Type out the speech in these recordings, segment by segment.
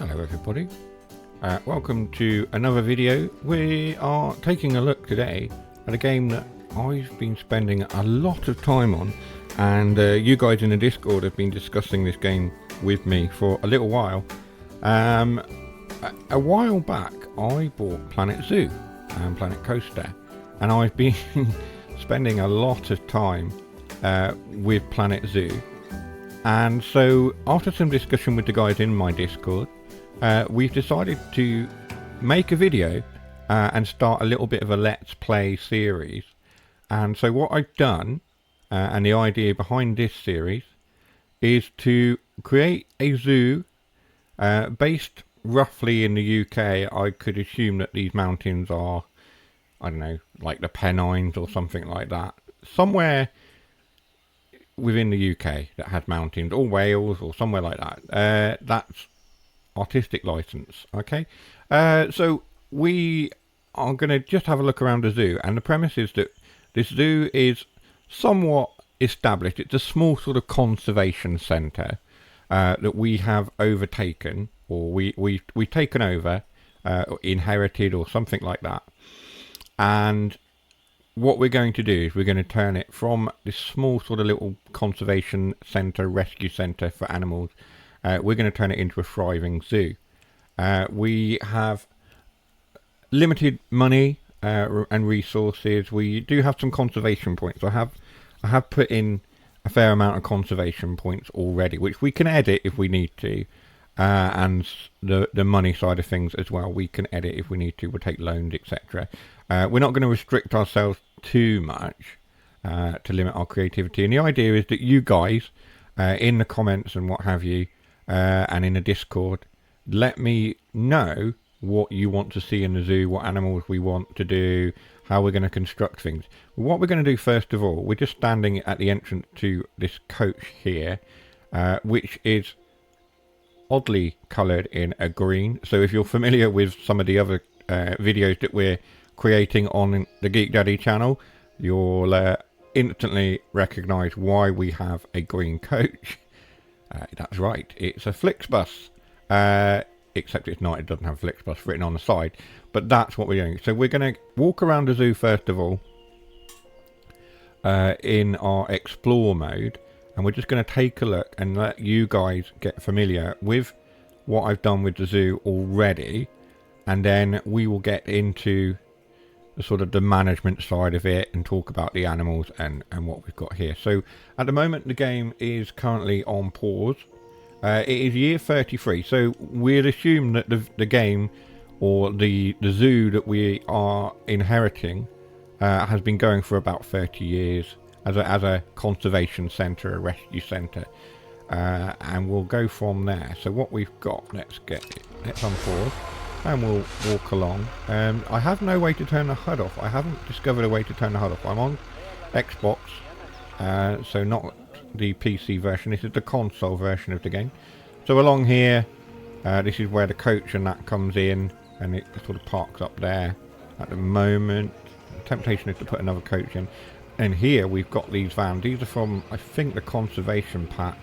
Hello everybody, welcome to another video. We are taking a look today at a game that I've been spending a lot of time on, and you guys in the Discord have been discussing this game with me for a little while. A while back I bought Planet Zoo and Planet Coaster, and I've been spending a lot of time with Planet Zoo. And so after some discussion with the guys in my Discord, we've decided to make a video and start a little bit of a let's play series. And so what I've done, and the idea behind this series, is to create a zoo based roughly in the UK. I could assume that these mountains are, I don't know, like the Pennines or something like that. Somewhere within the UK that has mountains, or Wales or somewhere like that. That's artistic license. Okay, so we are going to just have a look around the zoo, and the premise is that this zoo is somewhat established. It's a small sort of conservation centre that we have overtaken, or we've taken over, or inherited, or something like that. And what we're going to do is we're going to turn it from this small sort of little conservation centre, rescue centre for animals. We're going to turn it into a thriving zoo. We have limited money and resources. We do have some conservation points. I have put in a fair amount of conservation points already, which we can edit if we need to. And the money side of things as well, we can edit if we need to. We'll take loans, etc. We're not going to restrict ourselves too much to limit our creativity. And the idea is that you guys, in the comments and what have you, and in the Discord, let me know what you want to see in the zoo, what animals we want to do, how we're going to construct things. What we're going to do first of all, we're just standing at the entrance to this coach here, which is oddly coloured in a green. So if you're familiar with some of the other videos that we're creating on the Geek Daddy channel, you'll instantly recognise why we have a green coach. That's right, it's a Flixbus, except it's not, it doesn't have Flixbus written on the side, but that's what we're doing. So we're going to walk around the zoo first of all in our explore mode, and we're just going to take a look and let you guys get familiar with what I've done with the zoo already, and then we will get into the sort of the management side of it and talk about the animals and what we've got here. So at the moment the game is currently on pause. It is year 33, so we'll assume that the game, or the zoo that we are inheriting, has been going for about 30 years as a conservation centre, a rescue centre, and we'll go from there. So what we've got, let's unpause. And we'll walk along. I have no way to turn the HUD off. I haven't discovered a way to turn the HUD off. I'm on Xbox, so not the PC version. This is the console version of the game. So along here, this is where the coach and that comes in, and it sort of parks up there at the moment. The temptation is to put another coach in. And here we've got these vans. These are from, I think, the conservation pack.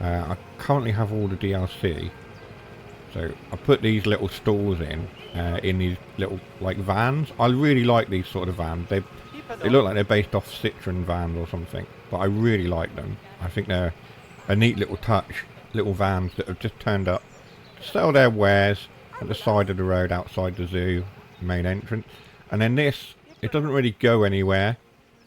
I currently have all the DLC. So I put these little stalls in these little like vans. I really like these sort of vans. They look like they're based off Citroen vans or something, but I really like them. I think they're a neat little touch, little vans that have just turned up to sell their wares at the side of the road outside the zoo main entrance. And then this, it doesn't really go anywhere,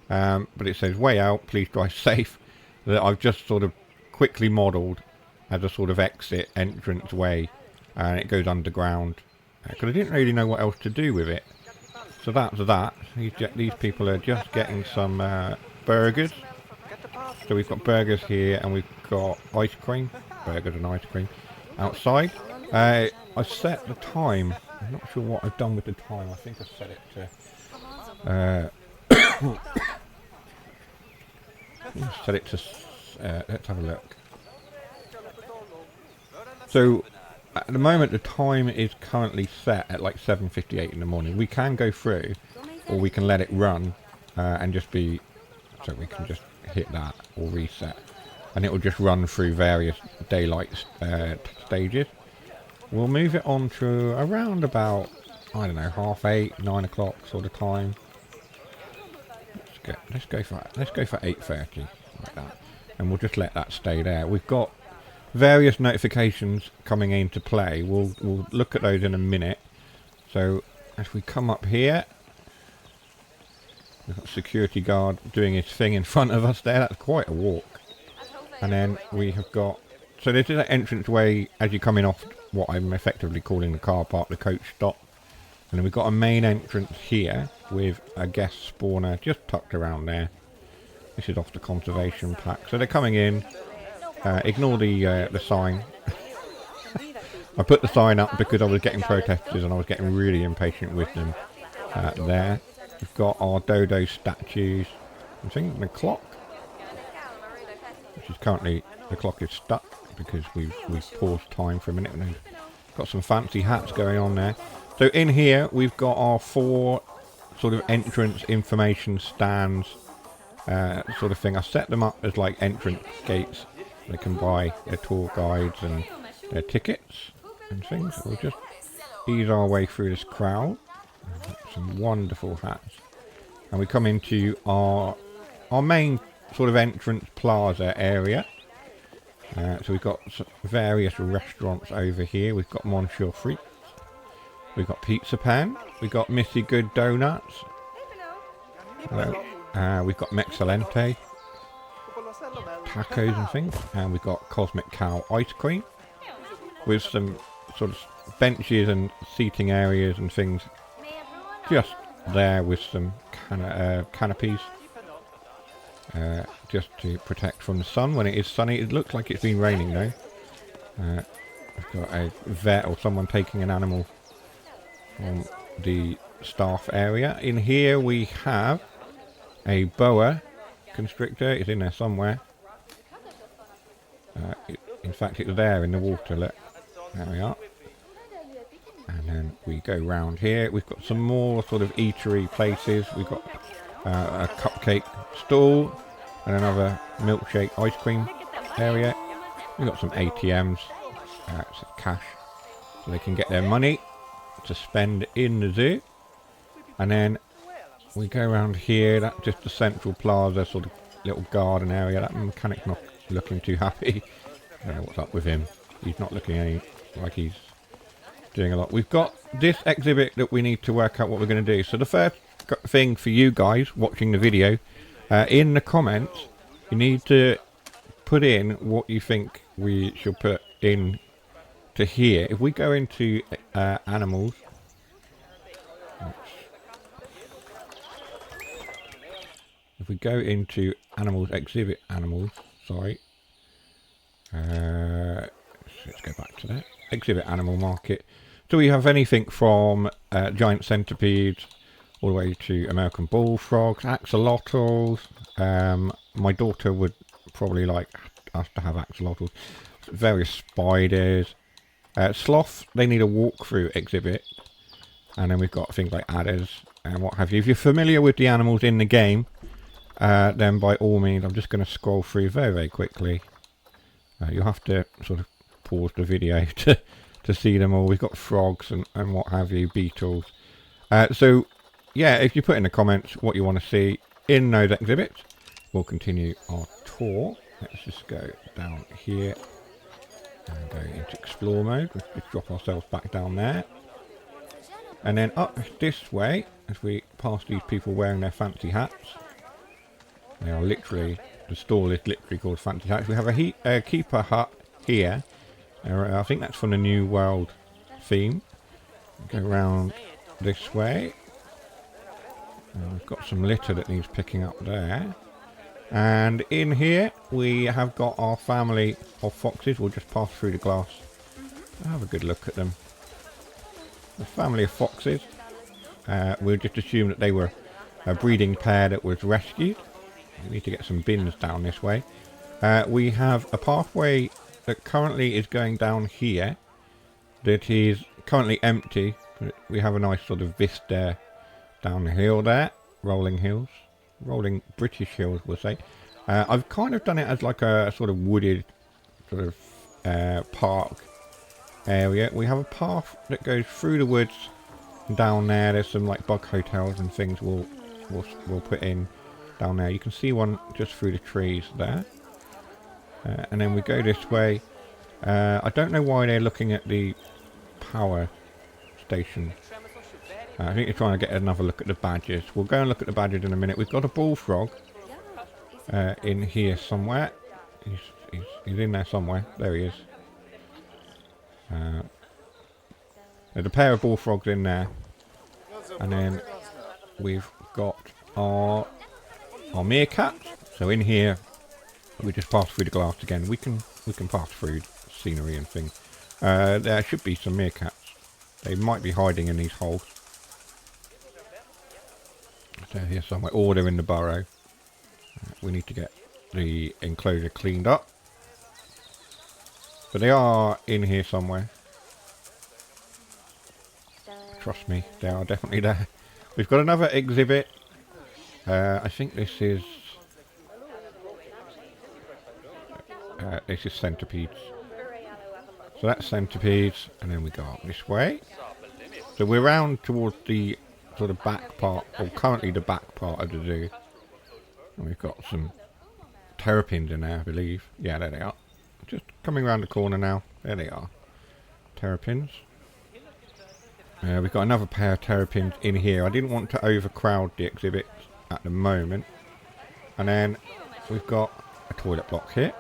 but it says way out, please drive safe, that I've just sort of quickly modelled as a sort of exit entrance way. And it goes underground, because I didn't really know what else to do with it. So that's that. These people are just getting some burgers. So we've got burgers here, and we've got ice cream. Burgers and ice cream outside. I set the time. I'm not sure what I've done with the time. I think I set it to let's have a look. So at the moment the time is currently set at like 7:58 in the morning. We can go through, or we can let it run and just be, so we can just hit that or reset, and it will just run through various daylight stages. we'll move it on to around about, I don't know, 8:30, 9 o'clock sort of time. Let's go for 8:30 like that, and we'll just let that stay there. We've got various notifications coming into play. We'll look at those in a minute. So as we come up here, we've got a security guard doing his thing in front of us there. That's quite a walk. And then we have got, so this is an entranceway as you're coming off what I'm effectively calling the car park, the coach stop. And then we've got a main entrance here with a guest spawner just tucked around there. This is off the conservation pack. So they're coming in. Ignore the sign. I put the sign up because I was getting protesters and I was getting really impatient with them there. We've got our dodo statues. I think the clock, which is currently, the clock is stuck because we've paused time for a minute. And got some fancy hats going on there. So in here we've got our 4 sort of entrance information stands sort of thing. I set them up as like entrance gates. They can buy their tour guides and their tickets and things. We'll just ease our way through this crowd. Some wonderful hats. And we come into our main sort of entrance plaza area. So we've got various restaurants over here. We've got Monsieur Frites. We've got Pizza Pan. We've got Missy Good Donuts. Hello. We've got Mexcellente. Tacos and things. And we've got Cosmic Cow Ice Cream. With some sort of benches and seating areas and things just there with some canopies. Just to protect from the sun when it is sunny. It looks like it's been raining though. We've got a vet or someone taking an animal from the staff area. In here we have a boa constrictor. It's in there somewhere. In fact, it's there in the water. Look, there we are. And then we go round here. We've got some more sort of eatery places. We've got a cupcake stall and another milkshake ice cream area. We've got some ATMs, cash, so they can get their money to spend in the zoo. And then we go around here. That's just the central plaza, sort of little garden area. That mechanic's not looking too happy. I don't know what's up with him. He's not looking like he's doing a lot. We've got this exhibit that we need to work out what we're going to do. So the first thing for you guys watching the video, in the comments, you need to put in what you think we should put in to here. If we go into animals, if we go into animals, exhibit animals, sorry, let's go back to that, exhibit animal market. So we have anything from giant centipedes all the way to American bullfrogs, axolotls. My daughter would probably like us to have axolotls. Various spiders. Sloth, they need a walkthrough exhibit. And then we've got things like adders and what have you. If you're familiar with the animals in the game, then by all means, I'm just going to scroll through very, very quickly. You'll have to sort of pause the video to see them all. We've got frogs and what have you, beetles. So, yeah, if you put in the comments what you want to see in those exhibits, we'll continue our tour. Let's just go down here and go into explore mode. Let's just drop ourselves back down there. And then up this way, as we pass these people wearing their fancy hats. They are literally, the stall is literally called Fancy Hats. We have a keeper hut here. I think that's from the New World theme. Go around this way. We've got some litter that needs picking up there. And in here we have got our family of foxes. We'll just pass through the glass. Have a good look at them. The family of foxes. We'll just assume that they were a breeding pair that was rescued. We need to get some bins down this way. We have a pathway that currently is going down here. That is currently empty. But we have a nice sort of vista down the hill there. Rolling hills. Rolling British hills, we'll say. I've kind of done it as like a sort of wooded sort of park area. We have a path that goes through the woods down there. There's some like bug hotels and things we'll put in down there. You can see one just through the trees there. And then we go this way. I don't know why they're looking at the power station. I think they're trying to get another look at the badges. We'll go and look at the badges in a minute. We've got a bullfrog in here somewhere. He's in there somewhere. There he is. There's a pair of bullfrogs in there. And then we've got our meerkats. So in here, we just pass through the glass again. We can pass through scenery and things. There should be some meerkats. They might be hiding in these holes. They're here somewhere. Or they're in the burrow. We need to get the enclosure cleaned up. But they are in here somewhere. Trust me, they are definitely there. We've got another exhibit. I think this is centipedes. So that's centipedes, and then we go up this way. So we're round towards the sort of back part, or currently the back part of the zoo. And we've got some terrapins in there, I believe. Yeah, there they are. Just coming around the corner now. There they are. Terrapins. We've got another pair of terrapins in here. I didn't want to overcrowd the exhibit at the moment. And then we've got a toilet block here.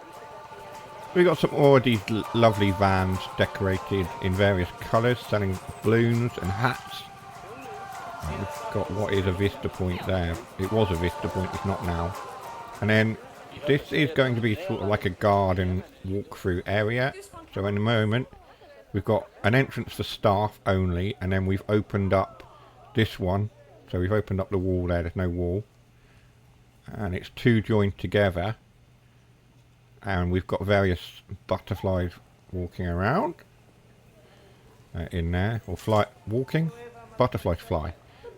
We've got some more of these lovely vans decorated in various colours, selling balloons and hats. And we've got what is a vista point there. It was a vista point, it's not now. And then this is going to be sort of like a garden walkthrough area. So in a moment, we've got an entrance for staff only, and then we've opened up this one. So we've opened up the wall there, there's no wall. And it's two joined together. And we've got various butterflies walking around in there, or walking. Butterflies fly.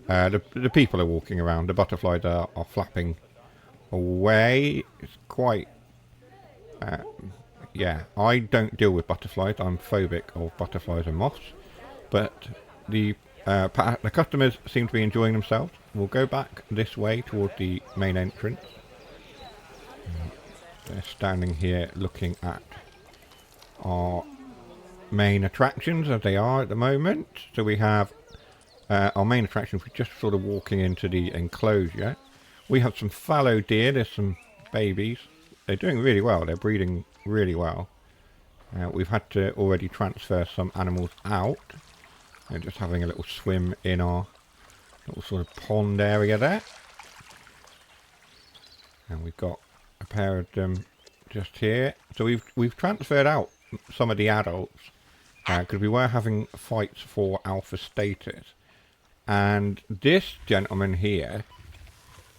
The people are walking around. The butterflies are flapping away. It's quite. Yeah, I don't deal with butterflies. I'm phobic of butterflies and moths. But the customers seem to be enjoying themselves. We'll go back this way towards the main entrance. They're standing here looking at our main attractions as they are at the moment. So we have our main attractions. We're just sort of walking into the enclosure. We have some fallow deer. There's some babies. They're doing really well. They're breeding really well. We've had to already transfer some animals out. They're just having a little swim in our little sort of pond area there. And we've got a pair of them just here. So we've transferred out some of the adults because we were having fights for alpha status. And this gentleman here,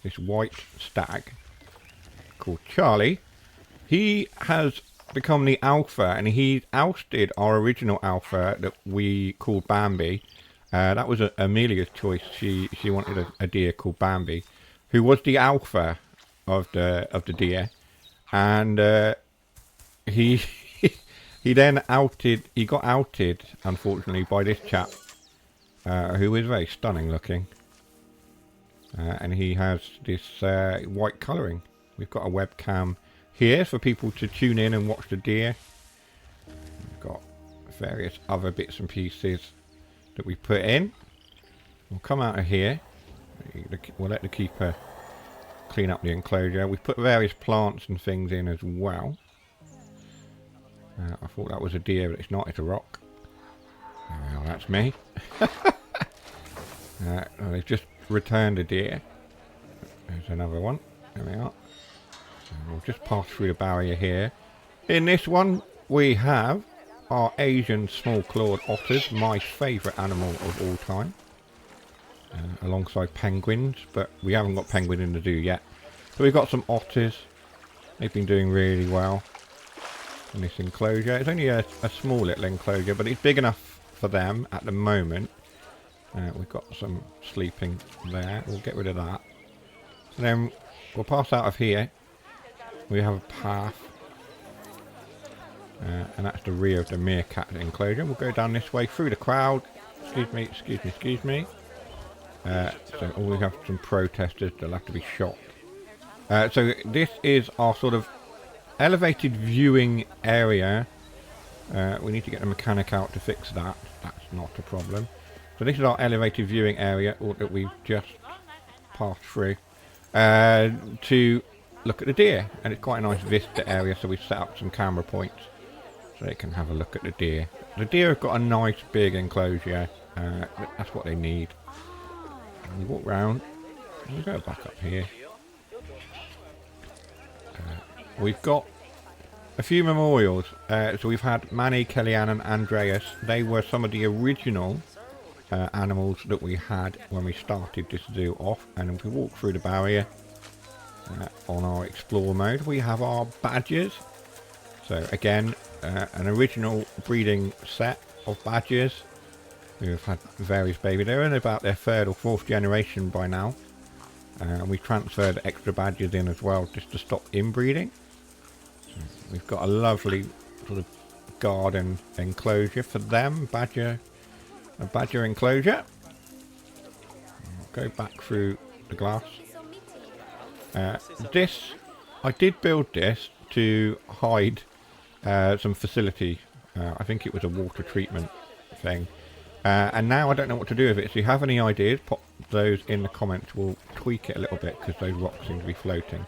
this white stag called Charlie, he has become the alpha, and he ousted our original alpha that we called Bambi. That was Amelia's choice. She wanted a deer called Bambi, who was the alpha of the deer, and he then got outed unfortunately by this chap who is very stunning looking, and he has this white colouring. We've got a webcam here for people to tune in and watch the deer. We've got various other bits and pieces that we put in. We'll come out of here. We'll let the keeper clean up the enclosure. We put various plants and things in as well. I thought that was a deer, but it's not. It's a rock. Well, that's me. They've just returned a deer. There's another one. There we are. We'll just pass through the barrier here. In this one, we have our Asian small-clawed otters, my favourite animal of all time. Alongside penguins, but we haven't got penguin in the zoo yet. So we've got some otters. They've been doing really well in this enclosure. It's only a small little enclosure, but it's big enough for them at the moment. We've got some sleeping there. We'll get rid of that. And then we'll pass out of here. We have a path And that's the rear of the meerkat enclosure. We'll go down this way through the crowd. Excuse me, excuse me, excuse me. So we have some protesters. They'll have to be shot. So this is our sort of elevated viewing area. We need to get the mechanic out to fix that. That's not a problem. So this is our elevated viewing area that we've just passed through to look at the deer. And it's quite a nice vista area, so we've set up some camera points so they can have a look at the deer. The deer have got a nice big enclosure. That's what they need. And we walk round. We'll go back up here. We've got a few memorials. So we've had Manny, Kellyanne and Andreas. They were some of the original animals that we had when we started this zoo off. And if we walk through the barrier on our explore mode, we have our badgers. So again, an original breeding set of badgers. We've had various babies. They're in about their 3rd or 4th generation by now. And we transferred extra badgers in as well just to stop inbreeding. So we've got a lovely sort of garden enclosure for them. A badger enclosure. I'll go back through the glass. I did build this to hide some facility. I think it was a water treatment thing. And now I don't know what to do with it. So if you have any ideas, pop those in the comments. We'll tweak it a little bit because those rocks seem to be floating.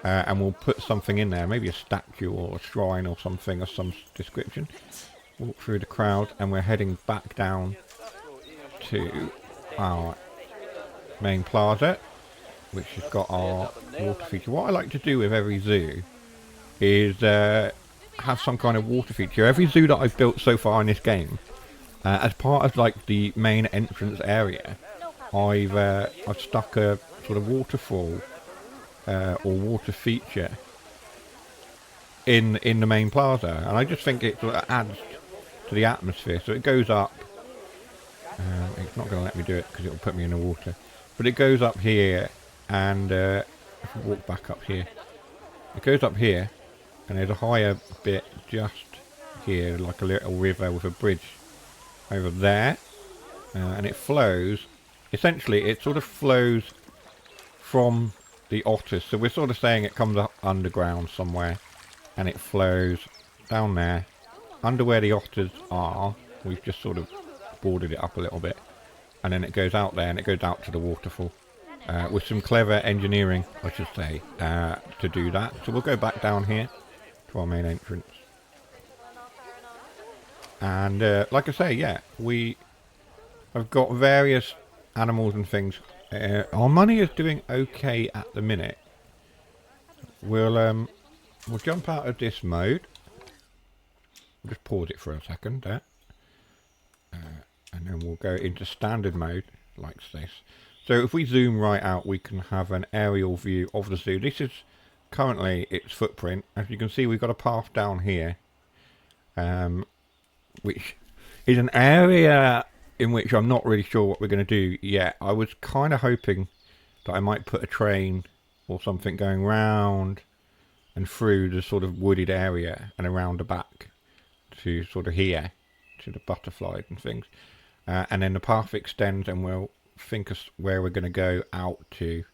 And we'll put something in there, maybe a statue or a shrine or something of some description. Walk through the crowd and we're heading back down to our main plaza, which has got our water feature. What I like to do with every zoo is have some kind of water feature. Every zoo that I've built so far in this game, as part of like the main entrance area, I've stuck a sort of waterfall or water feature in the main plaza, and I just think it sort of adds to the atmosphere. So it goes up. It's not going to let me do it because it will put me in the water, but it goes up here, and if we walk back up here, it goes up here, and there's a higher bit just here, like a little river with a bridge over there, and it flows. Essentially, it sort of flows from the otters. So we're sort of saying it comes up underground somewhere, and it flows down there, under where the otters are. We've just sort of boarded it up a little bit, and then it goes out there, and it goes out to the waterfall. With some clever engineering, I should say, to do that. So we'll go back down here to our main entrance. And like I say, yeah, we have got various animals and things. Our money is doing okay at the minute. We'll jump out of this mode. We'll just pause it for a second there. And then we'll go into standard mode like this. So if we zoom right out, we can have an aerial view of the zoo. This is currently its footprint. As you can see, we've got a path down here, which is an area in which I'm not really sure what we're going to do yet. I was kind of hoping that I might put a train or something going round and through the sort of wooded area and around the back to sort of here, to the butterflies and things. And then the path extends, and we'll think of where we're going to go out to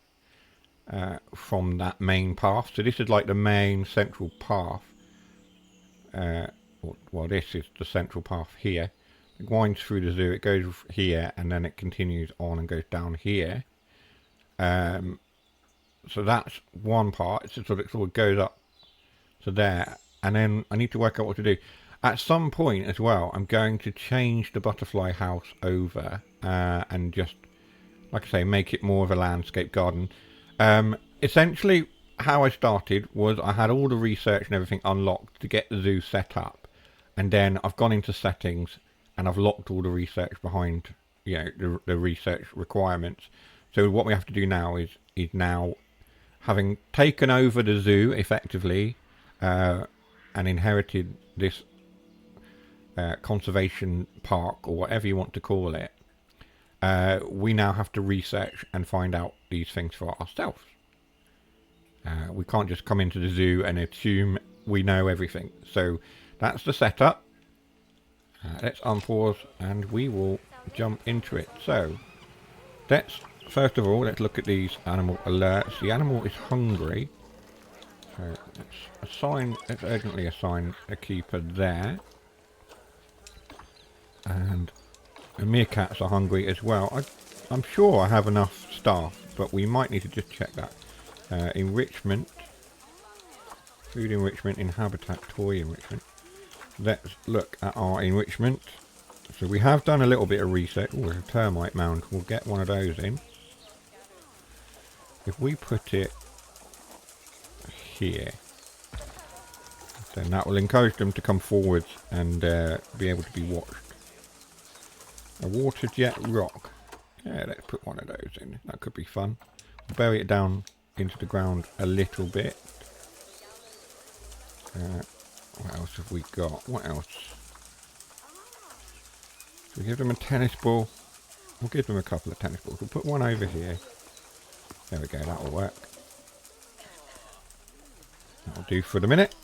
from that main path. So this is like the main central path. Well, this is the central path here. It winds through the zoo, it goes here, and then it continues on and goes down here. So that's one part. It sort of goes up to there, and then I need to work out what to do. At some point as well, I'm going to change the butterfly house over and just, like I say, make it more of a landscape garden. Essentially, how I started was I had all the research and everything unlocked to get the zoo set up, and then I've gone into settings and I've locked all the research behind, you know, the research requirements. So what we have to do now is now, having taken over the zoo effectively and inherited this conservation park, or whatever you want to call it, we now have to research and find out these things for ourselves. We can't just come into the zoo and assume we know everything. So that's the setup. Let's unpause and we will jump into it. So, first of all, let's look at these animal alerts. The animal is hungry. So, let's urgently assign a keeper there. And the meerkats are hungry as well. I'm sure I have enough staff, but we might need to just check that. Enrichment. Food enrichment in habitat, toy enrichment. Let's look at our enrichment. So we have done a little bit of research. Oh, there's a termite mound. We'll get one of those in. If we put it here, then that will encourage them to come forwards and be able to be watched. A water jet rock. Yeah, let's put one of those in. That could be fun. Bury it down into the ground a little bit. What else have we got? What else? We give them a tennis ball. We'll give them a couple of tennis balls. We'll put one over here. There we go, that'll work. That'll do for the minute.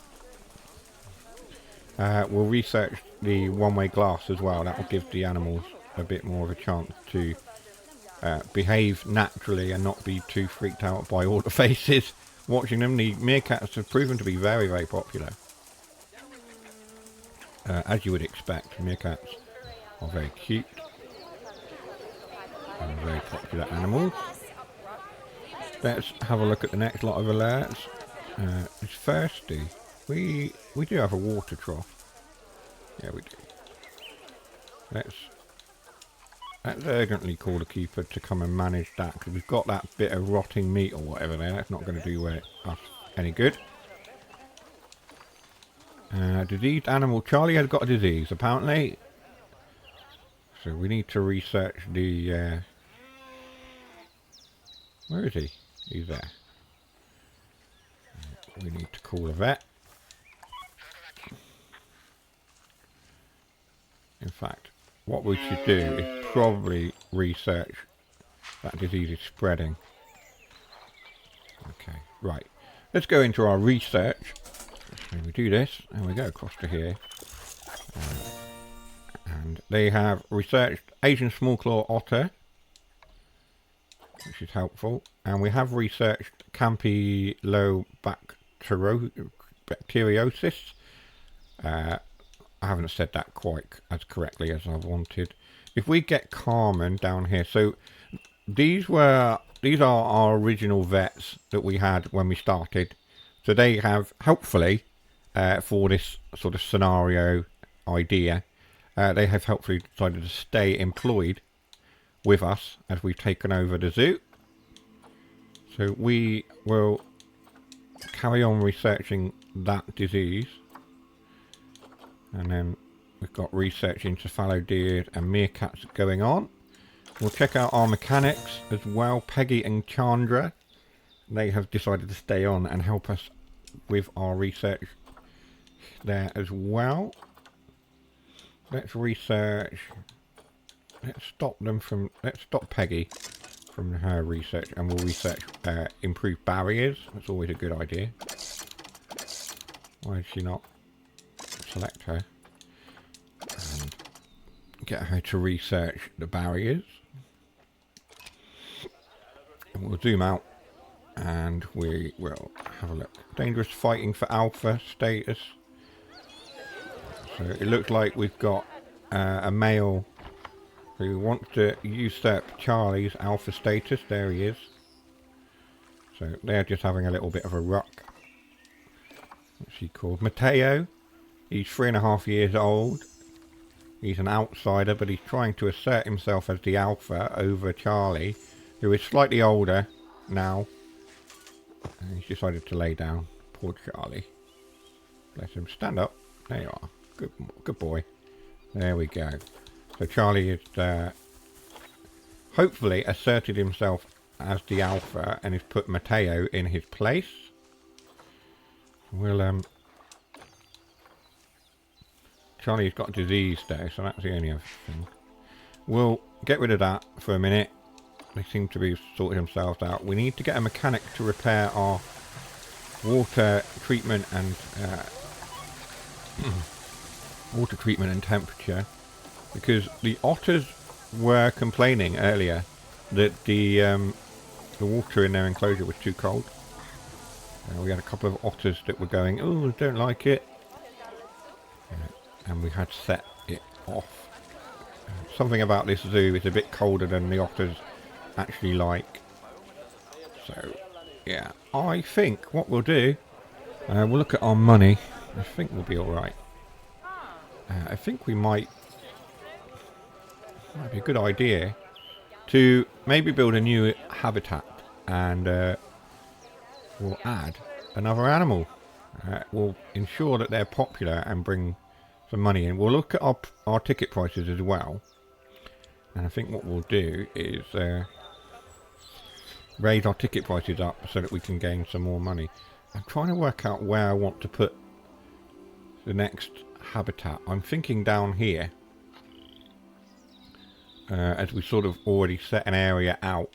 We'll research the one-way glass as well. That will give the animals a bit more of a chance to behave naturally and not be too freaked out by all the faces watching them. The meerkats have proven to be very, very popular. As you would expect, meerkats are very cute and very popular animals. Let's have a look at the next lot of alerts. It's thirsty. We do have a water trough. Yeah, we do. Let's urgently call the keeper to come and manage that, because we've got that bit of rotting meat or whatever there. That's not going to do us any good. Diseased animal. Charlie has got a disease, apparently. So we need to research the... where is he? He's there. We need to call a vet. In fact, what we should do is probably research that disease is spreading. Okay, right. Let's go into our research. So we do this, and we go across to here. And they have researched Asian small claw otter, which is helpful. And we have researched Campylobacteriosis. I haven't said that quite as correctly as I wanted. If we get Carmen down here, so these are our original vets that we had when we started. So they have, helpfully, for this sort of scenario idea, they have helpfully decided to stay employed with us as we've taken over the zoo. So we will carry on researching that disease. And then we've got research into fallow deer and meerkats going on. We'll check out our mechanics as well. Peggy and Chandra, they have decided to stay on and help us with our research there as well. Let's research. Let's stop Peggy from her research, and we'll research improved barriers. That's always a good idea. Why did she not select her and get her to research the barriers? And we'll zoom out and we will have a look. Dangerous fighting for alpha status. So it looks like we've got a male who wants to usurp Charlie's alpha status. There he is. So they're just having a little bit of a ruck. What's he called? Mateo. He's 3.5 years old. He's an outsider, but he's trying to assert himself as the alpha over Charlie, who is slightly older now. And he's decided to lay down. Poor Charlie. Bless him. Stand up. There you are. Good boy. There we go. So Charlie has hopefully asserted himself as the alpha and has put Mateo in his place. We'll Charlie's got disease though, so that's the only other thing. We'll get rid of that for a minute. They seem to be sorting themselves out. We need to get a mechanic to repair our water treatment and water treatment and temperature, because the otters were complaining earlier that the water in their enclosure was too cold. We had a couple of otters that were going, oh, don't like it, and we had to set it off. Something about this zoo is a bit colder than the otters actually like. So yeah, I think what we'll do, we'll look at our money. I think we'll be alright. I think we might be a good idea to maybe build a new habitat, and we'll add another animal. We'll ensure that they're popular and bring some money in. We'll look at our ticket prices as well, and I think what we'll do is raise our ticket prices up so that we can gain some more money. I'm trying to work out where I want to put the next habitat. I'm thinking down here, as we sort of already set an area out.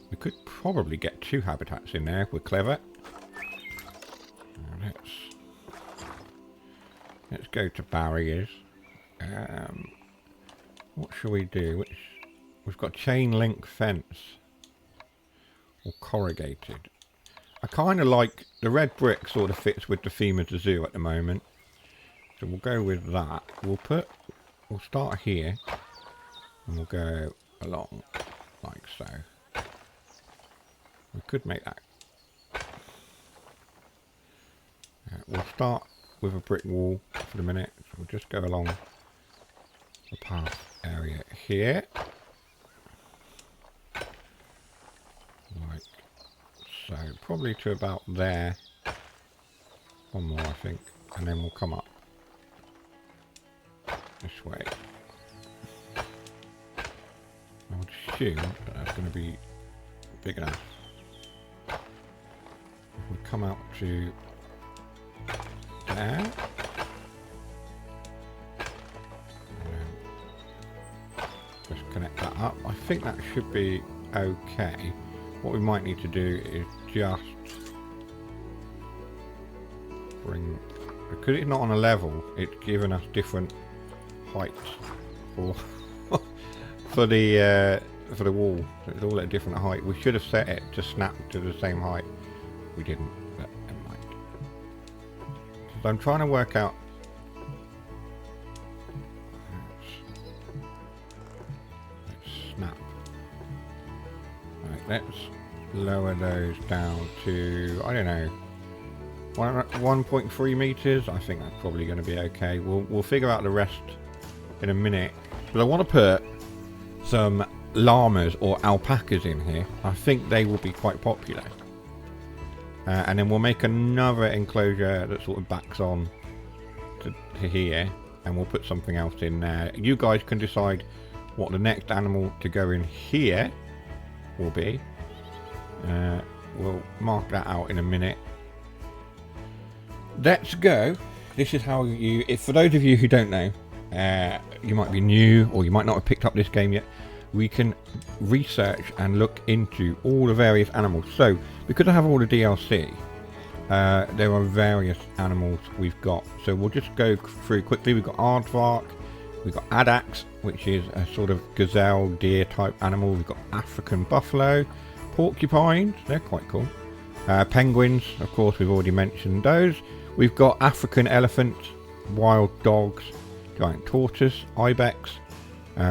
We could probably get 2 habitats in there if we're clever. Let's go to barriers. What shall we do? We've got chain link fence or corrugated. I kind of like the red brick, sort of fits with the theme of the zoo at the moment. So we'll go with that. We'll start here and we'll go along like so. We could make that. We'll start with a brick wall for the minute. So we'll just go along the path area here. Like so. Probably to about there. One more, I think. And then we'll come up this way. I would assume that that's going to be big enough. If we come out to there, just connect that up. I think that should be okay. What we might need to do is just bring, because it's not on a level, it's given us different heights for for the wall. So it's all at a different height. We should have set it to snap to the same height. We didn't, but never mind. So I'm trying to work out. Let's snap. Right, let's lower those down to, I don't know, 1.3 meters. I think that's probably going to be okay. We'll figure out the rest in a minute. But I want to put some llamas or alpacas in here. I think they will be quite popular. And then we'll make another enclosure that sort of backs on to here, and we'll put something else in there. You guys can decide what the next animal to go in here will be. We'll mark that out in a minute. Let's go. This is how you, if for those of you who don't know, you might be new or you might not have picked up this game yet, we can research and look into all the various animals. So because I have all the DLC, there are various animals we've got. So we'll just go through quickly. We've got aardvark, we've got addax, which is a sort of gazelle deer type animal. We've got African buffalo, porcupines, they're quite cool. Penguins, of course, we've already mentioned those. We've got African elephants, wild dogs, giant tortoise, ibex.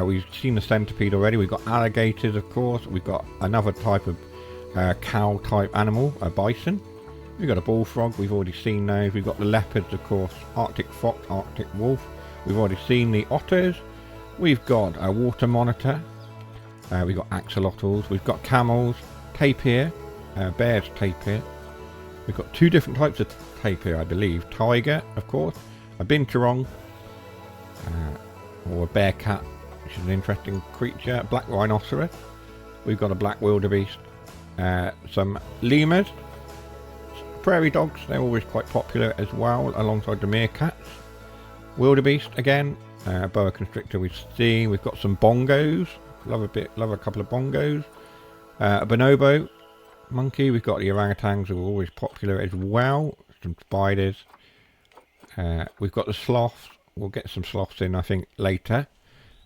We've seen the centipede already. We've got alligators, of course. We've got another type of cow type animal, a bison. We've got a bullfrog. We've already seen those. We've got the leopards, of course, Arctic fox, Arctic wolf. We've already seen the otters. We've got a water monitor. We've got axolotls. We've got camels, tapir, bears tapir. We've got 2 different types of tapir, I believe. Tiger, of course, a binturong, or a bear cat, which is an interesting creature. Black rhinoceros. We've got a black wildebeest. Some lemurs. Prairie dogs, they're always quite popular as well, alongside the meerkats. Wildebeest again. Boa constrictor we've seen. We've got some bongos. Love a couple of bongos. A bonobo monkey. We've got the orangutans, who are always popular as well. Some spiders. We've got the sloths, we'll get some sloths in, I think, later.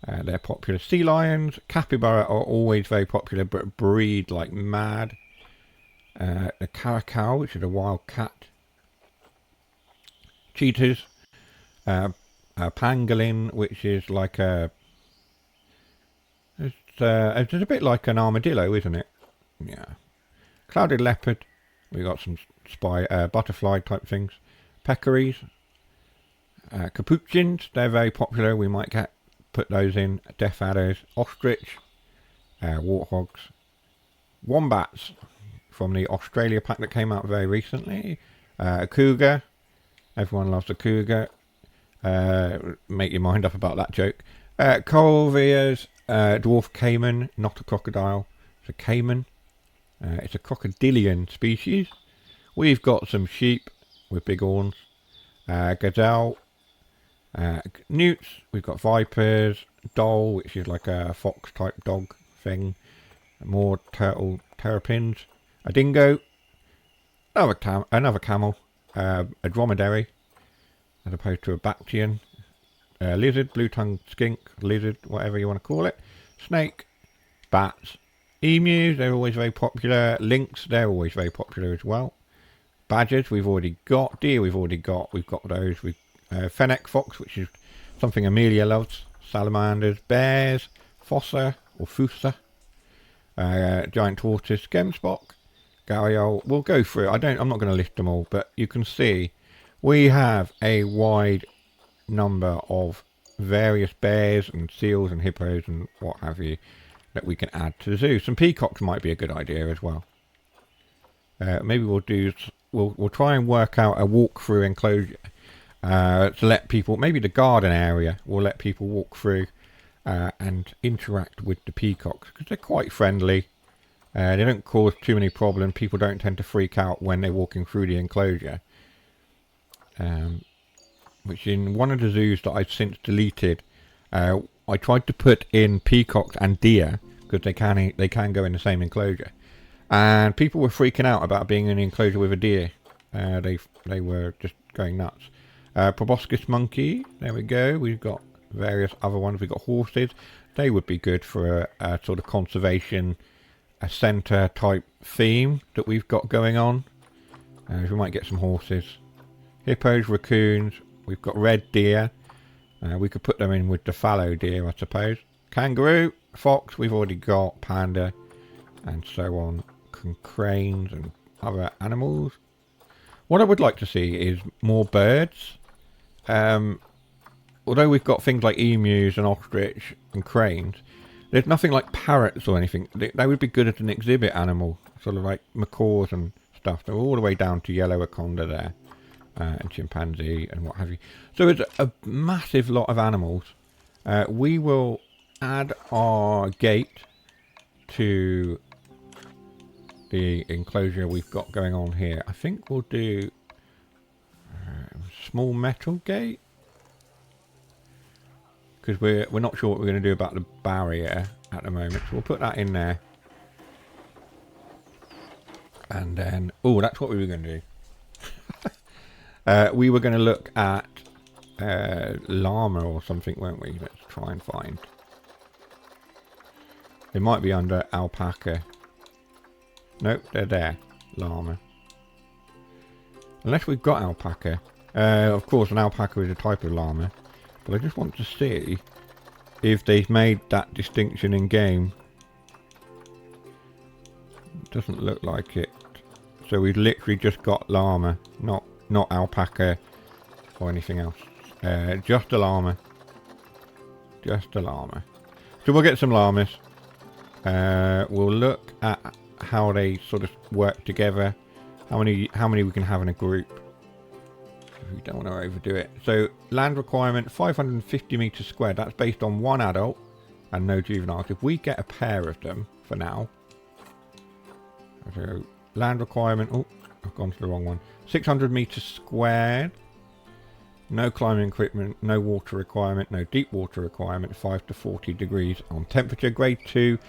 They're popular. Sea lions, capybara are always very popular, but breed like mad. The caracal, which is a wild cat. Cheetahs. A pangolin, which is like a... It's a bit like an armadillo, isn't it? Yeah. Clouded leopard. We got some butterfly type things. Peccaries. Capuchins, they're very popular. We might put those in. Death adders. Ostrich. Warthogs. Wombats from the Australia pack that came out very recently. A cougar. Everyone loves a cougar. Make your mind up about that joke. Corvias. Dwarf caiman, not a crocodile. It's a caiman. It's a crocodilian species. We've got some sheep with big horns. Gazelle. Newts. We've got vipers. Dhole, which is like a fox type dog thing. More terrapins. A dingo. Another camel. A dromedary, as opposed to a Bactrian. Lizard, blue-tongued skink, lizard, whatever you want to call it. Snake, bats, emus, they're always very popular. Lynx, they're always very popular as well. Badgers, we've already got. Deer, we've got those. Fennec fox, which is something Amelia loves. Salamanders, bears, fossa or fusa. Giant tortoise, gemsbok, gharial. We'll go through it. I'm not going to list them all, but you can see we have a wide number of various bears and seals and hippos and what have you that we can add to the zoo. Some peacocks might be a good idea as well. Maybe we'll try and work out a walk-through enclosure to let people, maybe the garden area, will let people walk through and interact with the peacocks because they're quite friendly. They don't cause too many problems. People don't tend to freak out when they're walking through the enclosure. Which in one of the zoos that I've since deleted, I tried to put in peacocks and deer because they can go in the same enclosure, and people were freaking out about being in the enclosure with a deer. They were just going nuts. Proboscis monkey, there we go. We've got various other ones. We've got horses. They would be good for a sort of conservation, a centre type theme that we've got going on. We might get some horses. Hippos, raccoons. We've got red deer. We could put them in with the fallow deer, I suppose. Kangaroo, fox, we've already got. Panda, and so on. Cranes and other animals. What I would like to see is more birds. Although we've got things like emus and ostrich and cranes, there's nothing like parrots or anything. They would be good as an exhibit animal. Sort of like macaws and stuff. They're all the way down to yellow aconda there. And chimpanzee and what have you. So it's a massive lot of animals. We will add our gate to the enclosure we've got going on here. I think we'll do small metal gate because we're not sure what we're going to do about the barrier at the moment. So we'll put that in there. And then, oh, that's what we were going to do. We were going to look at llama or something, weren't we? Let's try and find. They might be under alpaca. Nope, they're there. Llama. Unless we've got alpaca. Of course, an alpaca is a type of llama. But I just want to see if they've made that distinction in game. Doesn't look like it. So we've literally just got llama, not alpaca or anything else. Just a llama. Just a llama. So we'll get some llamas. We'll look at how they sort of work together. How many we can have in a group. We don't want to overdo it. So land requirement 550 meters squared. That's based on one adult and no juveniles. If we get a pair of them for now. So land requirement. Oh, I've gone to the wrong one. 600 meters squared. No climbing equipment, no water requirement, no deep water requirement. 5 to 40 degrees on temperature. Grade 2,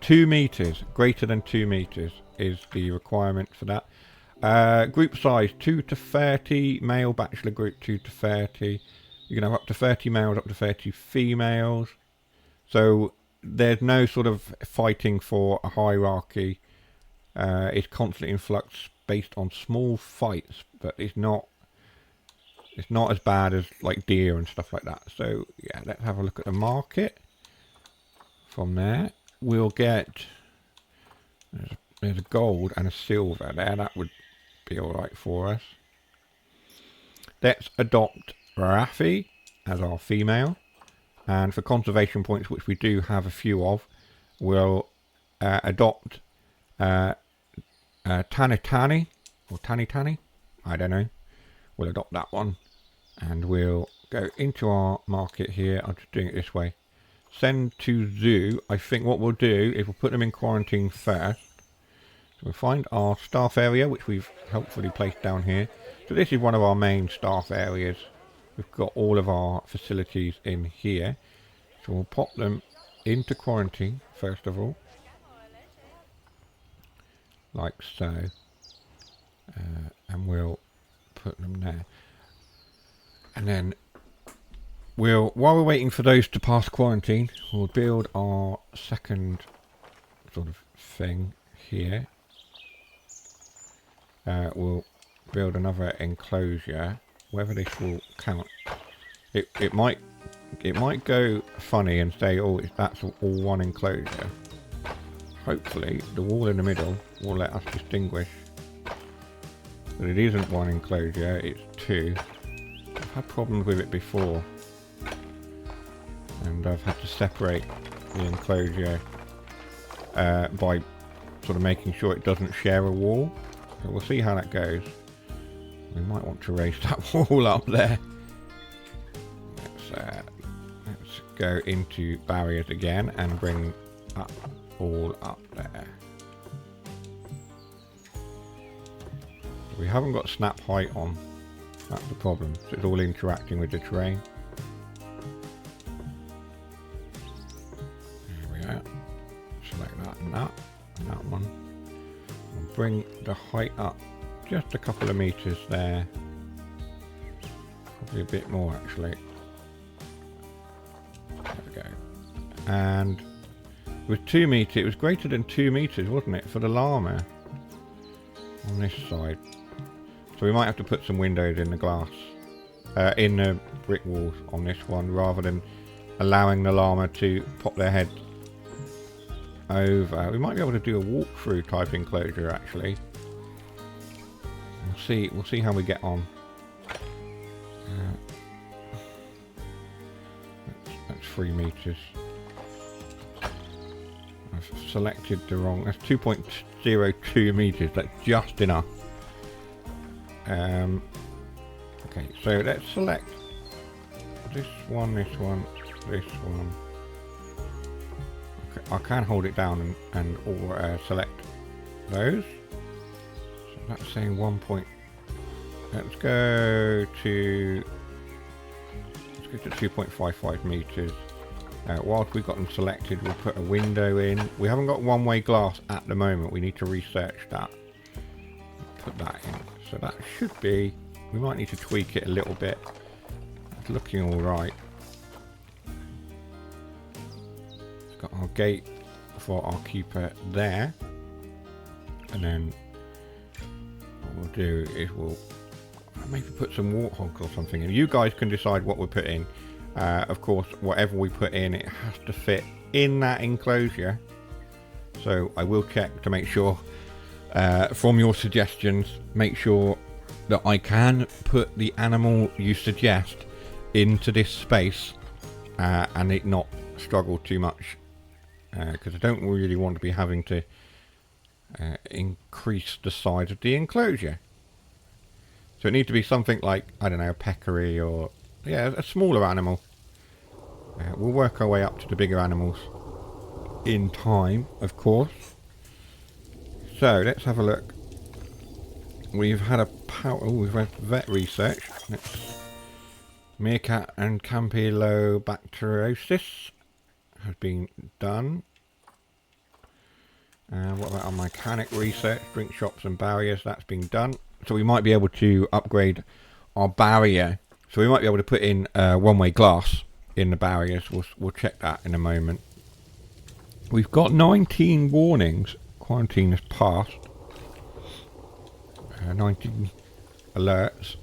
2 meters. Greater than 2 meters is the requirement for that. Group size 2 to 30. Male bachelor group 2 to 30. You can have up to 30 males, up to 30 females. So there's no sort of fighting for a hierarchy. It's constantly in flux based on small fights, but it's not as bad as like deer and stuff like that. So yeah, let's have a look at the market. From there, we'll get there's a gold and a silver there. That would be all right for us. Let's adopt Raffi as our female, and for conservation points, which we do have a few of, we'll adopt Tanitani or Tanitani. I don't know. We'll adopt that one, and we'll go into our market here. I'm just doing it this way. Send to zoo. I think what we'll do is we'll put them in quarantine first. So we'll find our staff area, which we've helpfully placed down here. So this is one of our main staff areas. We've got all of our facilities in here. So we'll pop them into quarantine first of all. Like so. And we'll put them there. And then while we're waiting for those to pass quarantine, we'll build our second sort of thing here. We'll build another enclosure. Whether this will count, it might go funny and say, oh, that's all one enclosure. Hopefully, the wall in the middle will let us distinguish that it isn't one enclosure; it's two. I've had problems with it before, and I've had to separate the enclosure by sort of making sure it doesn't share a wall. So we'll see how that goes. We might want to raise that wall up there. Let's go into barriers again and bring up all up there. We haven't got snap height on. That's the problem. So it's all interacting with the terrain. There we are. Select that and that one. And bring the height up just a couple of meters there. Probably a bit more actually. There we go. And with 2 meters, it was greater than 2 meters, wasn't it, for the llama on this side. So we might have to put some windows in the glass, in the brick walls on this one, rather than allowing the llama to pop their head over. We might be able to do a walkthrough type enclosure actually. We'll see how we get on. That's 3 meters. I've selected the wrong. That's 2.02 meters. That's just enough. Okay, so let's select this one, this one, this one. Okay, I can hold it down and or select those. So that's saying 1 point. Let's go to 2.55 meters. Whilst we've got them selected, we'll put a window in. We haven't got one-way glass at the moment. We need to research that. Put that in. So that should be. We might need to tweak it a little bit. It's looking all right. Got our gate for our keeper there, and then what we'll do is we'll maybe put some warthogs or something in. You guys can decide what we put in. Of course, whatever we put in, it has to fit in that enclosure. So I will check to make sure, from your suggestions, make sure that I can put the animal you suggest into this space and it not struggle too much. Because I don't really want to be having to increase the size of the enclosure. So it needs to be something like, I don't know, a peccary or, yeah, a smaller animal. We'll work our way up to the bigger animals in time, of course. So let's have a look. We've had we've had vet research. Meerkat and Campylobacteriosis has been done. What about our mechanic research? Drink shops and barriers, that's been done. So we might be able to upgrade our barrier So we might be able to put in one-way glass in the barriers. We'll check that in a moment. We've got 19 warnings. Quarantine has passed. 19 alerts.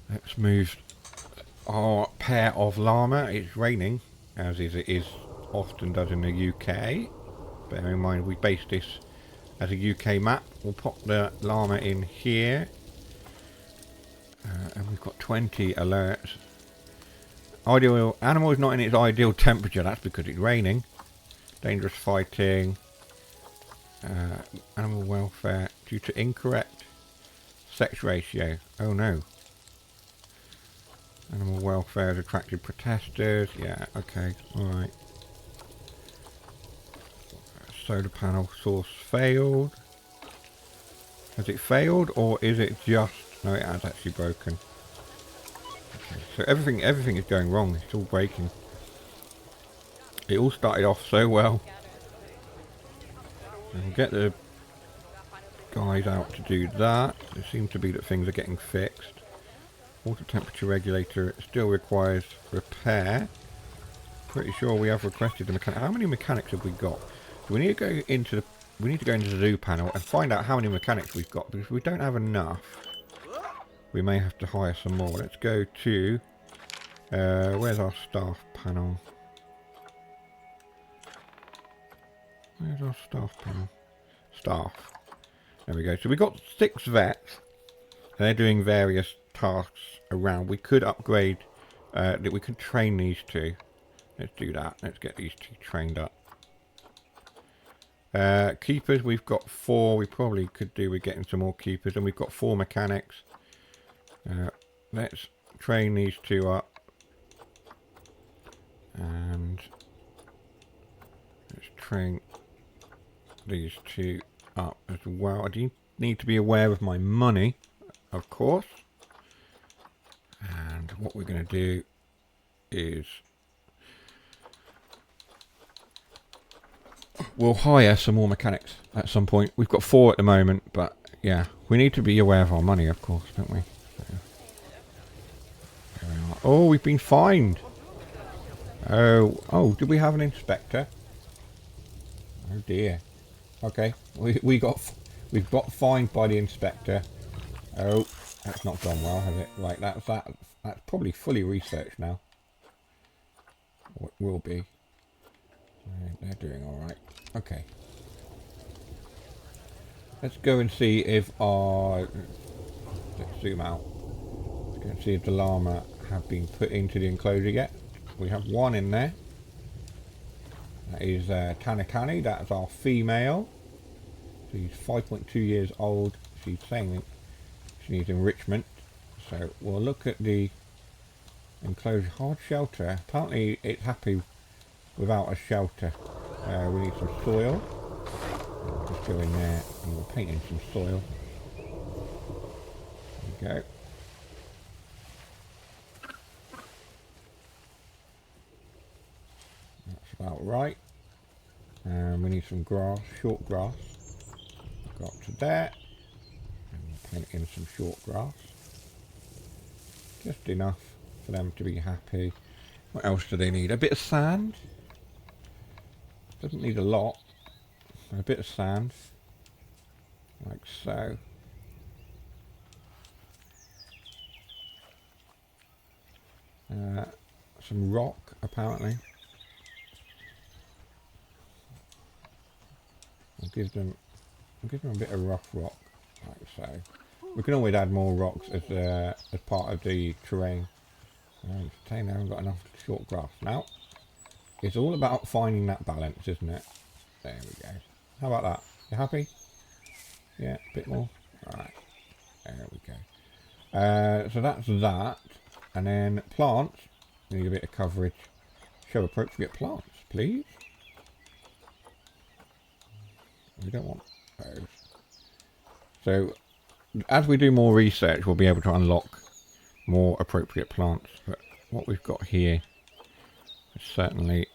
Let's move our pair of llama. It's raining, as it is often does in the UK. Bear in mind we base this as a UK map. We'll pop the llama in here. And we've got 20 alerts. Ideal animal is not in its ideal temperature. That's because it's raining. Dangerous fighting. Animal welfare due to incorrect sex ratio. Oh no. Animal welfare has attracted protesters. Yeah, okay, alright. Solar panel source failed. Has it failed or is it just... No, it has actually broken. Okay, so everything is going wrong. It's all breaking. It all started off so well. And we'll get the guys out to do that. It seems to be that things are getting fixed. Water temperature regulator still requires repair. Pretty sure we have requested the mechanic. How many mechanics have we got? So we need to go into the zoo panel and find out how many mechanics we've got, because we don't have enough. We may have to hire some more. Let's go to where's our staff panel? Where's our staff panel? Staff. There we go. So we got 6 vets. They're doing various tasks around. We could upgrade, that we could train these 2. Let's do that. Let's get these 2 trained up. Keepers, we've got 4. We probably could do with getting some more keepers. And we've got 4 mechanics. Let's train these 2 up. And let's train these 2 up as well. I do need to be aware of my money, of course. And what we're going to do is we'll hire some more mechanics at some point. We've got 4 at the moment, but yeah, we need to be aware of our money, of course, don't we? So, there we are. Oh, we've been fined. Oh, did we have an inspector? Oh dear. Okay, we've got fined by the inspector. Oh, that's not gone well, has it? Right, that's probably fully researched now. Or it will be. They're doing all right. Okay. Let's go and see if our... Let's zoom out. Let's go and see if the llama have been put into the enclosure yet. We have 1 in there. That is Tanakani. That's our female. She's 5.2 years old. She's saying she needs enrichment. So we'll look at the enclosure. Hard shelter. Apparently it's happy without a shelter. We need some soil. Just go in there and we'll paint in some soil. There we go. That's about right. And we need some grass, short grass. Got to there. And we'll paint in some short grass. Just enough for them to be happy. What else do they need? A bit of sand. Doesn't need a lot. A bit of sand. Like so. Some rock, apparently. I'll give them a bit of rough rock, like so. We can always add more rocks as part of the terrain. I haven't got enough short grass. Now, it's all about finding that balance, isn't it? There we go. How about that? You happy? Yeah, a bit more. Alright. There we go. So that's that. And then plants. Need a bit of coverage. Show appropriate plants, please. We don't want those. So, as we do more research, we'll be able to unlock more appropriate plants. But what we've got here is certainly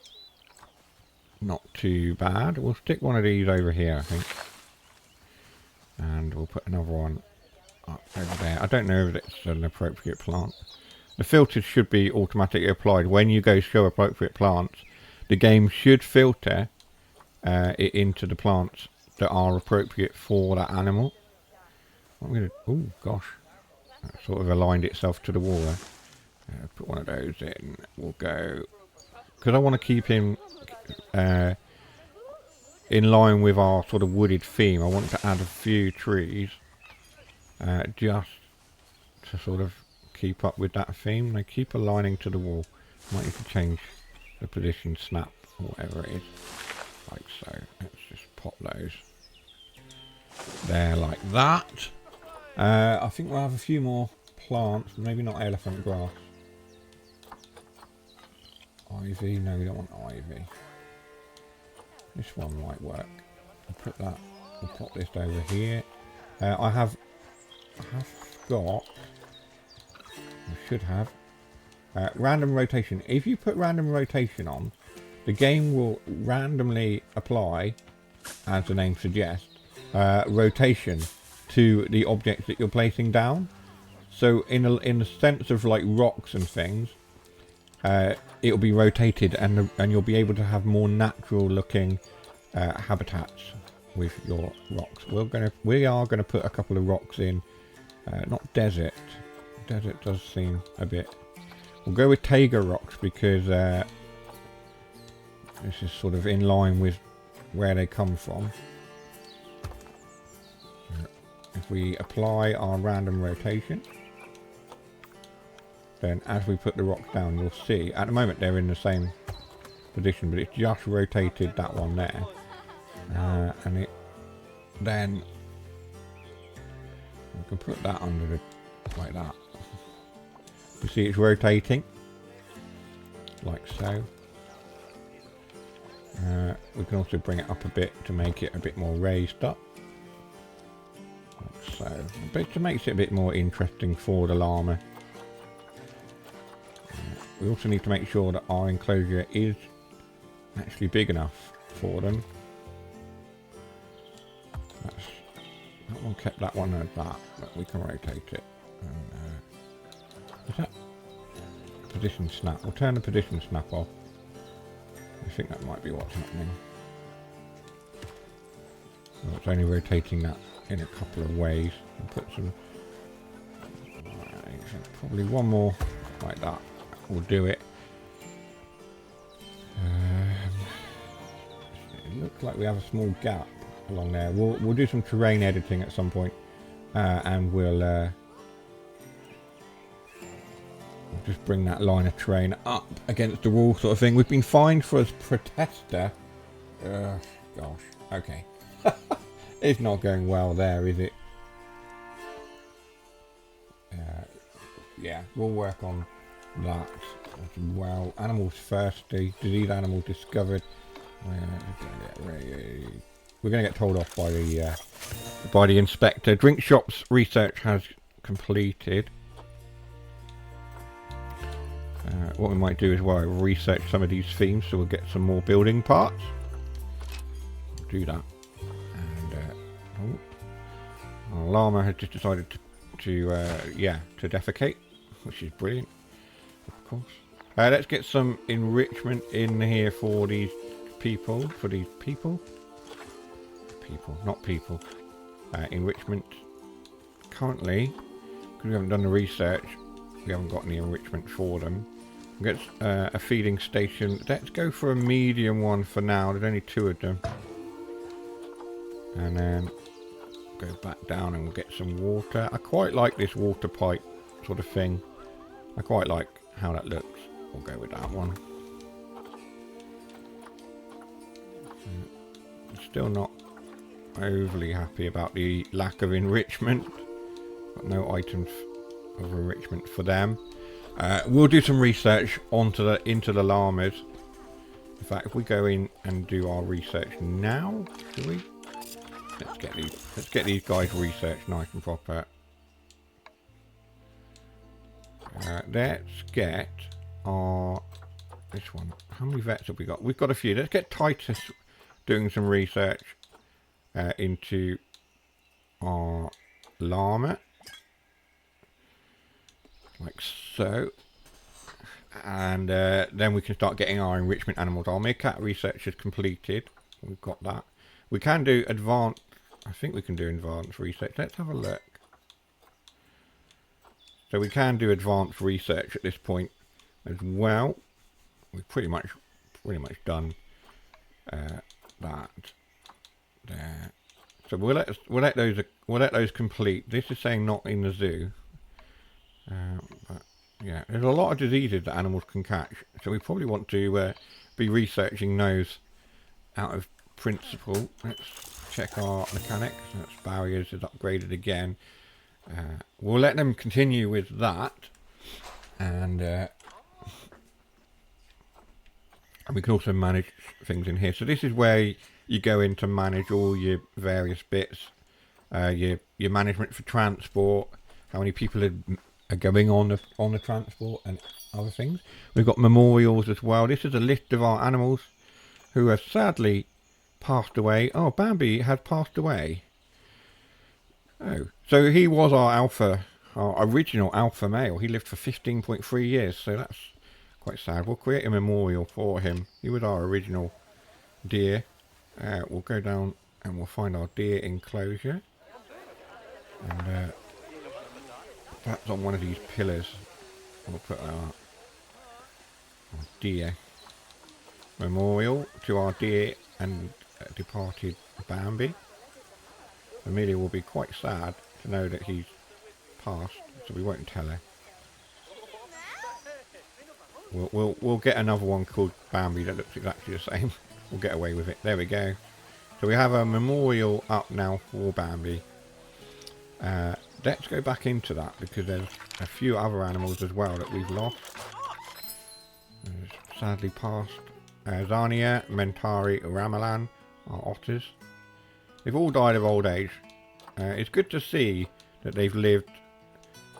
not too bad. We'll stick one of these over here, I think. And we'll put another one up over there. I don't know if it's an appropriate plant. The filters should be automatically applied. When you go show appropriate plants, the game should filter it into the plants that are appropriate for that animal. I'm going to... Oh, gosh. That sort of aligned itself to the wall there. Put one of those in. We'll go... Because I want to keep him in line with our sort of wooded theme. I want to add a few trees just to sort of keep up with that theme. They keep aligning to the wall. Might need to change the position snap or whatever it is. Like so. Let's just pop those there like that. I think we'll have a few more plants. Maybe not elephant grass. Ivy. No, we don't want ivy. This one might work. I'll put that. We'll pop this over here. I have got... I should have random rotation. If you put random rotation on, the game will randomly apply, as the name suggests, rotation to the objects that you're placing down. So in the sense of like rocks and things, it'll be rotated, and you'll be able to have more natural looking habitats with your rocks. We are gonna put a couple of rocks in, not desert. Desert does seem a bit... We'll go with Taiga rocks because this is sort of in line with where they come from. If we apply our random rotation, then as we put the rocks down, you'll see at the moment they're in the same position, but it's just rotated that one there, and it then we can put that under the like that. You see it's rotating like so. We can also bring it up a bit to make it a bit more raised up like so, but to make it a bit more interesting for the llama. We also need to make sure that our enclosure is actually big enough for them. That one kept that one at that, but we can rotate it. And, is that position snap? We'll turn the position snap off. I think that might be what's happening. So it's only rotating that in a couple of ways. I'll put some... probably one more like that will do it. It looks like we have a small gap along there. We'll do some terrain editing at some point, and we'll just bring that line of terrain up against the wall sort of thing. We've been fined for a protester. Gosh, okay. It's not going well there, is it? Yeah, we'll work on that as well. Animals thirsty. Disease animal discovered. We're going to get told off by the inspector. Drink shops research has completed. What we might do as well, research some of these themes so we'll get some more building parts. We'll do that. And our llama has just decided to defecate, which is brilliant, of course. Let's get some enrichment in here for these people. Enrichment. Currently, because we haven't done the research, we haven't got any enrichment for them. We'll get a feeding station. Let's go for a medium one for now. There's only 2 of them. And then go back down and we'll get some water. I quite like this water pipe sort of thing. I quite like how that looks. We'll go with that one. I'm still not overly happy about the lack of enrichment. Got no items of enrichment for them. We'll do some research into the llamas. In fact, if we go in and do our research now, do we? Let's get these guys researched nice and proper. Let's get this one. How many vets have we got? We've got a few. Let's get Titus doing some research into our llama. like so. And then we can start getting our enrichment animals. Our meerkat research is completed. We've got that. We can do advanced. I think we can do advanced research. Let's have a look. So we can do advanced research at this point as well. We've pretty much done that there. So we'll let those complete. This is saying not in the zoo. But yeah, there's a lot of diseases that animals can catch, so we probably want to be researching those out of principle. Let's check our mechanics. That's barriers is upgraded again. We'll let them continue with that, and we can also manage things in here. So this is where you go in to manage all your various bits, your management for transport, how many people are going on the transport and other things. We've got memorials as well. This is a list of our animals who have sadly passed away. Oh, Bambi has passed away. Oh, so he was our original alpha male. He lived for 15.3 years, so that's quite sad. We'll create a memorial for him. He was our original deer. We'll go down and we'll find our deer enclosure. And that's on one of these pillars. We'll put our deer memorial to our dear and departed Bambi. Amelia will be quite sad to know that he's passed, so we won't tell her. We'll get another one called Bambi that looks exactly the same. We'll get away with it. There we go. So we have a memorial up now for Bambi. Let's go back into that because there's a few other animals as well that we've lost. Sadly passed. Zania, Mentari, Ramalan, our otters. They've all died of old age. It's good to see that they've lived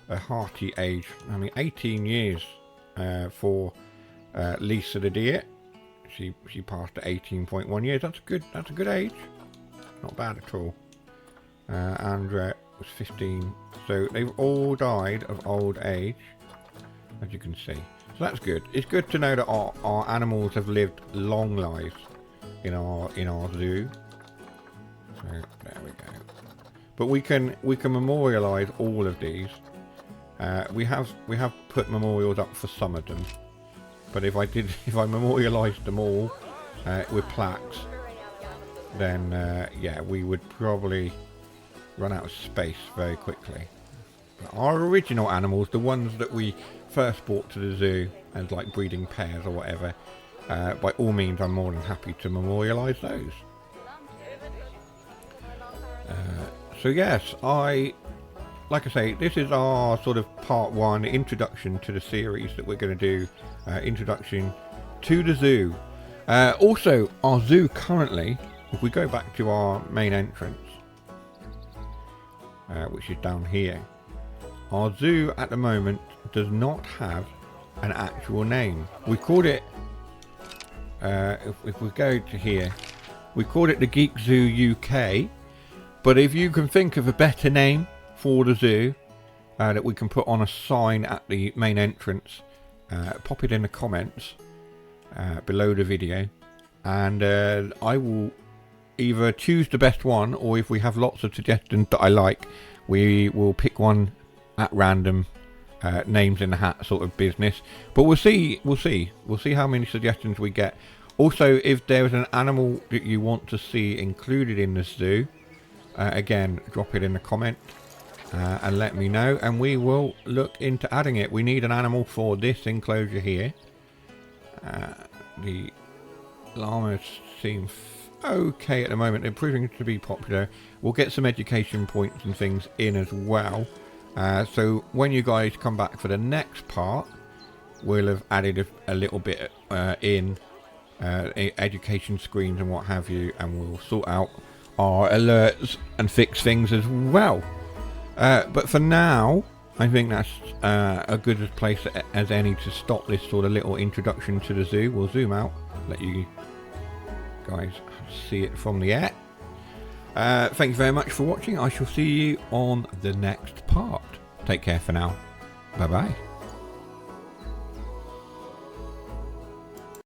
a hearty age. I mean, 18 years for Lisa the deer. She passed at 18.1 years. That's a good age. Not bad at all. Andrea was 15. So they've all died of old age, as you can see. So that's good. It's good to know that our animals have lived long lives in our zoo. So there we go. But we can memorialise all of these. We have put memorials up for some of them. But if I memorialised them all with plaques, then yeah, we would probably run out of space very quickly. But our original animals, the ones that we first brought to the zoo as like breeding pairs or whatever, by all means I'm more than happy to memorialise those. So yes, like I say, this is our sort of part one introduction to the series that we're going to do, introduction to the zoo. Also, our zoo currently, if we go back to our main entrance, which is down here, our zoo at the moment does not have an actual name. We called it, if we go to here, we called it the Geek Zoo UK, but if you can think of a better name for the zoo that we can put on a sign at the main entrance, pop it in the comments below the video, and I will either choose the best one, or if we have lots of suggestions that I like, we will pick one at random, names in the hat sort of business. But we'll see how many suggestions we get. Also, if there is an animal that you want to see included in the zoo, again, drop it in the comment and let me know, and we will look into adding it. We need an animal for this enclosure here. The llamas seem okay at the moment. They're proving to be popular. We'll get some education points and things in as well. So when you guys come back for the next part, we'll have added a little bit in education screens and what have you, and we'll sort out our alerts and fix things as well. But for now, I think that's a good place as any to stop this sort of little introduction to the zoo. We'll zoom out, let you guys see it from the air. Thank you very much for watching. I shall see you on the next part. Take care for now. Bye bye.